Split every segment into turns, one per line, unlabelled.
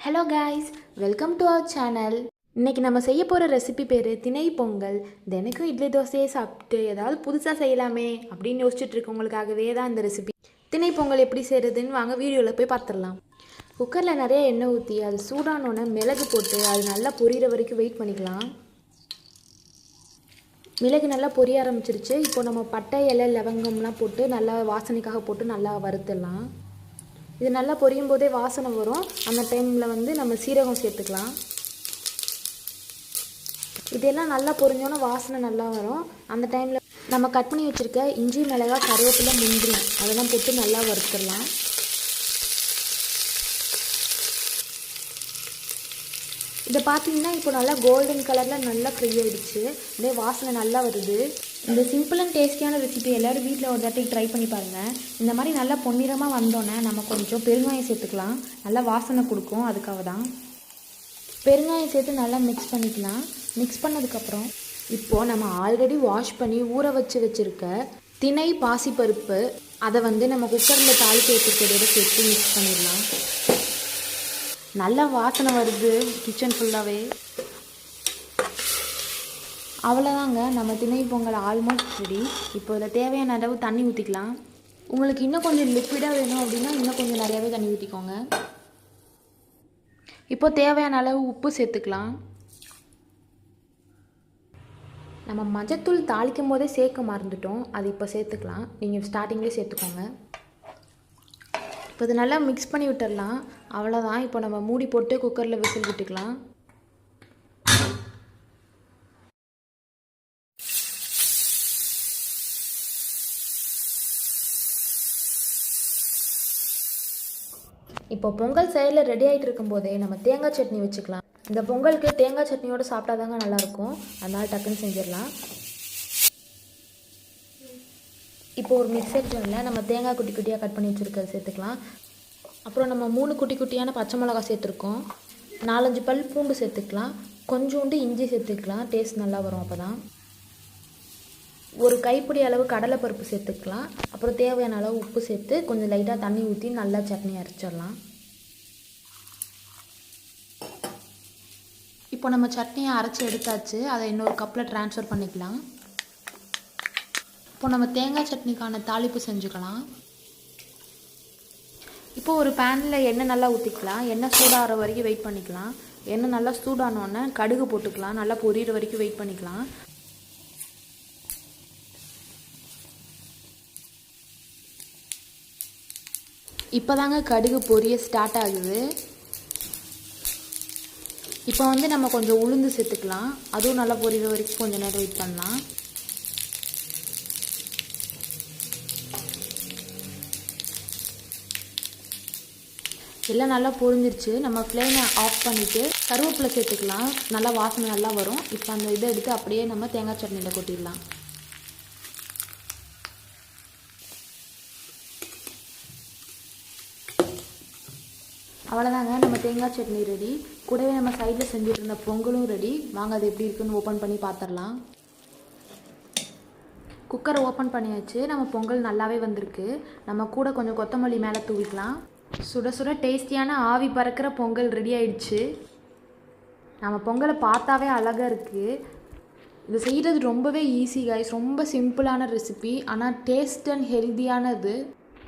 Hello guys, welcome to our channel. இன்றைக்கி நம்ம செய்ய போகிற ரெசிபி பேர் திணை பொங்கல். தினைக்கும் இட்லி தோசையே சாப்பிட்டு ஏதாவது புதுசாக செய்யலாமே அப்படின்னு யோசிச்சுட்டு இருக்கவங்களுக்காகவே தான் இந்த ரெசிபி. திணை பொங்கல் எப்படி செய்கிறதுன்னு வாங்க வீடியோவில் போய் பார்த்துடலாம். குக்கரில் நிறைய எண்ணெய் ஊற்றி அது சூடானோன்னு மிளகு போட்டு அது நல்லா பொரியிற வரைக்கும் வெயிட் பண்ணிக்கலாம். மிளகு நல்லா பொரிய ஆரம்பிச்சிருச்சு. இப்போ நம்ம பட்டை, இலை, லவங்கம்லாம் போட்டு நல்லா வாசனைக்காக போட்டு நல்லா வறுத்துடலாம். இது நல்லா பொரியும் போதே வாசனை வரும். அந்த டைமில் நம்ம சீரகம் சேர்த்துக்கலாம். இதெல்லாம் நல்லா பொரிஞ்சோன்னா வாசனை நல்லா வரும். அந்த டைமில் நம்ம கட் பண்ணி வச்சுருக்க இஞ்சி, மிளகாய், கருவேப்பிலை, முந்திரி அதெல்லாம் போட்டு நல்லா வறுத்துடலாம். இதை பார்த்தீங்கன்னா இப்போ நல்லா கோல்டன் கலரில் நல்லா ஃப்ரை ஆகிடுச்சு. அப்படியே வாசனை நல்லா வருது. இந்த சிம்பிள் அண்ட் டேஸ்டியான ரெசிபி எல்லோரும் வீட்டில் ஒரு தாட்டி ட்ரை பண்ணி பாருங்கள். இந்த மாதிரி நல்லா பொன்னிறமாக வந்தோன்னே நம்ம கொஞ்சம் பெருங்காயம் சேர்த்துக்கலாம். நல்லா வாசனை கொடுக்கும். அதுக்காக தான் பெருங்காயம் சேர்த்து நல்லா மிக்ஸ் பண்ணிக்கலாம். மிக்ஸ் பண்ணதுக்கப்புறம் இப்போது நம்ம ஆல்ரெடி வாஷ் பண்ணி ஊற வச்சுருக்க திணை பாசிப்பருப்பு அதை நம்ம குக்கரில் தாளித்து வச்சுருக்கிறதோட சேர்த்து மிக்ஸ் பண்ணிடலாம். நல்லா வாசனை வருது கிச்சன் ஃபுல்லாகவே. அவ்வளோதாங்க, நம்ம திணை பொங்கல் ஆல்மோஸ்ட் ரெடி. இப்போ இதில் தேவையான அளவு தண்ணி ஊற்றிக்கலாம். உங்களுக்கு இன்னும் கொஞ்சம் லிக்விடாக வேணும் அப்படின்னா இன்னும் கொஞ்சம் நிறையாவே தண்ணி ஊற்றிக்கோங்க. இப்போ தேவையான அளவு உப்பு சேர்த்துக்கலாம். நம்ம மஞ்சத்தூள் தாளிக்கும் போதே சேர்க்க மறந்துட்டோம், அது இப்போ சேர்த்துக்கலாம். நீங்கள் ஸ்டார்டிங்லேயே சேர்த்துக்கோங்க. இப்போ இது நல்லா மிக்ஸ் பண்ணி விட்டுடலாம். அவ்வளோதான். இப்போ நம்ம மூடி போட்டு குக்கரில் விசில் விட்டுக்கலாம். இப்போ பொங்கல் சைடில் ரெடி ஆகிட்டு இருக்கும்போதே நம்ம தேங்காய் சட்னி வச்சுக்கலாம். இந்த பொங்கலுக்கு தேங்காய் சட்னியோடு சாப்பிட்டா தாங்க நல்லாயிருக்கும். அதனால் டக்குன்னு செஞ்சிடலாம். இப்போ ஒரு மிக்சர் ஜாரில் நம்ம தேங்காய் குட்டி குட்டியாக கட் பண்ணி வச்சுருக்கிறது சேர்த்துக்கலாம். அப்புறம் நம்ம 3 குட்டி குட்டியான பச்சை மிளகா சேர்த்துருக்கோம். 4-5 பல் பூண்டு சேர்த்துக்கலாம். கொஞ்சோண்டு இஞ்சி சேர்த்துக்கலாம், டேஸ்ட் நல்லா வரும். அப்போ தான் ஒரு கைப்பிடி அளவு கடலைப்பருப்பு சேர்த்துக்கலாம். அப்புறம் தேவையான அளவு உப்பு சேர்த்து கொஞ்சம் லைட்டாக தண்ணி ஊற்றி நல்லா சட்னி அரைச்சிடலாம். இப்போ நம்ம சட்னியை அரைச்சி எடுத்தாச்சு. அதை இன்னொரு கப்பில் ட்ரான்ஸ்ஃபர் பண்ணிக்கலாம். இப்போ நம்ம தேங்காய் சட்னிக்கான தாளிப்பு செஞ்சுக்கலாம். இப்போ ஒரு பேனில் எண்ணெய் நல்லா ஊற்றிக்கலாம். எண்ணெய் சூடாகிற வரைக்கும் வெயிட் பண்ணிக்கலாம். எண்ணெய் நல்லா சூடானோடனே கடுகு போட்டுக்கலாம். நல்லா பொரியிற வரைக்கும் வெயிட் பண்ணிக்கலாம். இப்போ தாங்க கடுகு பொரிய ஸ்டார்ட் ஆகுது. இப்போ நம்ம கொஞ்சம் உளுந்து சேர்த்துக்கலாம். அதுவும் நல்லா பொரியிற வரைக்கும் கொஞ்சம் நேரம் வெயிட் பண்ணலாம். எல்லாம் நல்லா பொரிஞ்சிருச்சு. நம்ம ஃப்ளேமை ஆஃப் பண்ணிவிட்டு கருவேப்பிலை சேர்த்துக்கலாம். நல்லா வாசனை நல்லா வரும். இப்போ அந்த இதை எடுத்து அப்படியே நம்ம தேங்காய் சட்னியில் கொட்டிடலாம். அவ்வளோதாங்க, நம்ம தேங்காய் சட்னி ரெடி. கூடவே நம்ம சைடில் செஞ்சுட்டு இருந்த பொங்கலும் ரெடி. வாங்க அது எப்படி இருக்குன்னு ஓப்பன் பண்ணி பார்த்துடலாம். குக்கரை ஓப்பன் பண்ணியாச்சு. நம்ம பொங்கல் நல்லாவே வந்திருக்கு. நம்ம கூட கொஞ்சம் கொத்தமல்லி மேலே தூவிக்கலாம். சுட சுட டேஸ்டியான ஆவி பறக்கிற பொங்கல் ரெடி ஆயிடுச்சு. நம்ம பொங்கலை பார்த்தாவே அழகாக இருக்குது. இது செய்கிறது ரொம்பவே ஈஸி கைஸ். ரொம்ப சிம்பிளான ரெசிபி, ஆனால் டேஸ்ட் அண்ட் ஹெல்த்தியானது.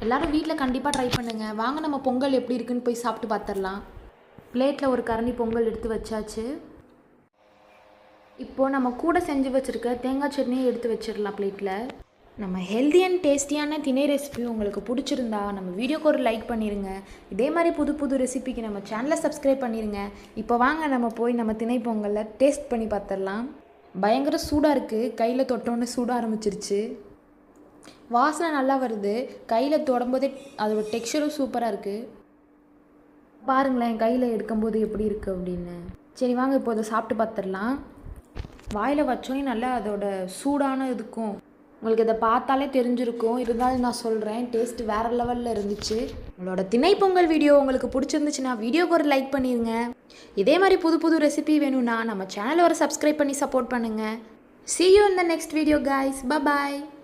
எல்லோரும் வீட்டில் கண்டிப்பாக ட்ரை பண்ணுங்கள். வாங்க நம்ம பொங்கல் எப்படி இருக்குன்னு போய் சாப்பிட்டு பார்த்துடலாம். பிளேட்டில் ஒரு கரண்டி பொங்கல் எடுத்து வச்சாச்சு. இப்போது நம்ம கூட செஞ்சு வச்சுருக்க தேங்காய் சட்னியை எடுத்து வச்சிடலாம் பிளேட்டில். நம்ம ஹெல்தி அண்ட் டேஸ்டியான திணை ரெசிபி உங்களுக்கு பிடிச்சிருந்தா நம்ம வீடியோக்கு ஒரு லைக் பண்ணிடுங்க. இதே மாதிரி புது புது ரெசிபிக்கு நம்ம சேனலை சப்ஸ்கிரைப் பண்ணிடுங்க. இப்போ வாங்க நம்ம போய் நம்ம திணை பொங்கலில் டேஸ்ட் பண்ணி பார்த்துடலாம். பயங்கர சூடாக இருக்குது. கையில் தொட்டோன்னு சூட ஆரம்பிச்சிருச்சு. வாசனை நல்லா வருது. கையில் தொடும்போதே அதோட டெக்ஸ்சரும் சூப்பராக இருக்குது. பாருங்களேன் கையில் எடுக்கும்போது எப்படி இருக்குது அப்படின்னு. சரி வாங்க இப்போ அதை சாப்பிட்டு பார்த்துடலாம். வாயில் வச்சோன்னே நல்லா அதோட சூடான இதுக்கும் உங்களுக்கு இதை பார்த்தாலே தெரிஞ்சிருக்கும். இருந்தாலும் நான் சொல்கிறேன், டேஸ்ட் வேறு லெவலில் இருந்துச்சு. உங்களோட திணை பொங்கல் வீடியோ உங்களுக்கு பிடிச்சிருந்துச்சுன்னா வீடியோக்கு ஒரு லைக் பண்ணிடுங்க. இதே மாதிரி புது புது ரெசிபி வேணும்னா நம்ம சேனலை ஒரு சப்ஸ்கிரைப் பண்ணி சப்போர்ட் பண்ணுங்கள். See you in the next video guys. Bye bye.